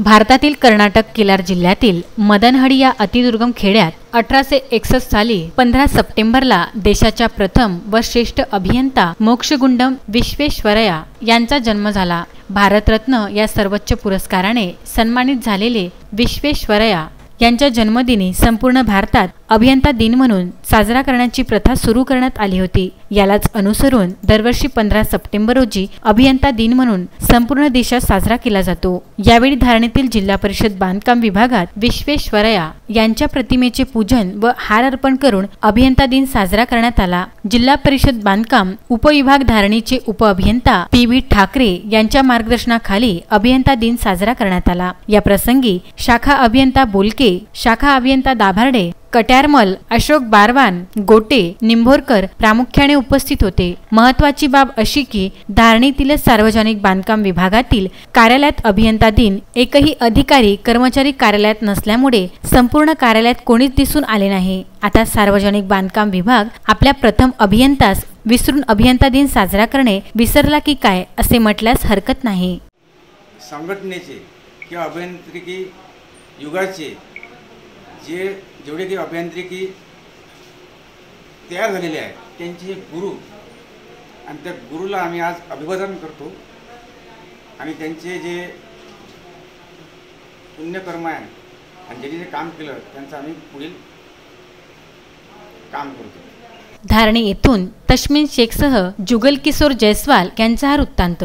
भारतातील कर्नाटक किलार जिल्ह्यातील मदनहडी या अतिदुर्गम खेड्यात 1861 साली 15 सप्टेंबरला देशाच्या प्रथम व श्रेष्ठ अभियंता मोक्षगुंडम विश्वेश्वरय्या यांचा जन्म झाला। भारतरत्न या सर्वोच्च पुरस्काराने सन्मानित झालेले विश्वेश्वरय्या यांच्या जन्मदिनी संपूर्ण भारतात अभियंता दिन म्हणून साजरा करण्याची प्रथा सुरू करण्यात आली होती। यालाच अनुसरून दरवर्षी 15 सप्टेंबर रोजी अभियंता दिन म्हणून संपूर्ण देशात साजरा केला जातो। यावेळी धारणेतील जिल्हा परिषद बांधकाम विभागात विश्वेश्वरय्या यांच्या प्रतिमेचे पूजन व हार अर्पण करून अभियंता दिन साजरा करण्यात आला। जिल्हा परिषद बांधकाम उपविभाग धारणीचे उपअभियंता पी.व्ही. ठाकरे यांच्या मार्गदर्शनाखाली अभियंता दिन साजरा करण्यात आला। या प्रसंगी शाखा अभियंता बोलके, शाखा अभियंता दाभार्डे, कट्यारमल, अशोक बारवान, गोटे, निंभोरकर प्रामुख्याने उपस्थित होते। महत्त्वाची बाब अशी की धारणीतील सार्वजनिक बांधकाम विभागातील कार्यालयात अभियंता दिन एकही अधिकारी कर्मचारी कार्यालयात नसल्यामुळे संपूर्ण कार्यालयात कोणीच दिसून आले नाही। आता सार्वजनिक बांधकाम विभाग आपल्या प्रथम अभियंतास विसरून अभियंता दिन साजरा करणे विसरला की काय असे म्हटल्यास हरकत नाही। संघटनेचे किंवा अभियांत्रिकी युगाचे जेवढे काही अभियांत्रिकी तयार झालेले आहेत त्यांचे गुरु आणि त्या गुरुला आम्ही आज अभिवादन करतो आणि त्यांचे जे पुण्यकर्म आहे आणि ज्यांनी जे काम केलं त्यांचं आम्ही पुढील काम करतो। धारणी येथून तस्मीन शेखसह जुगल किशोर जयस्वाल यांचा हा वृत्तांत।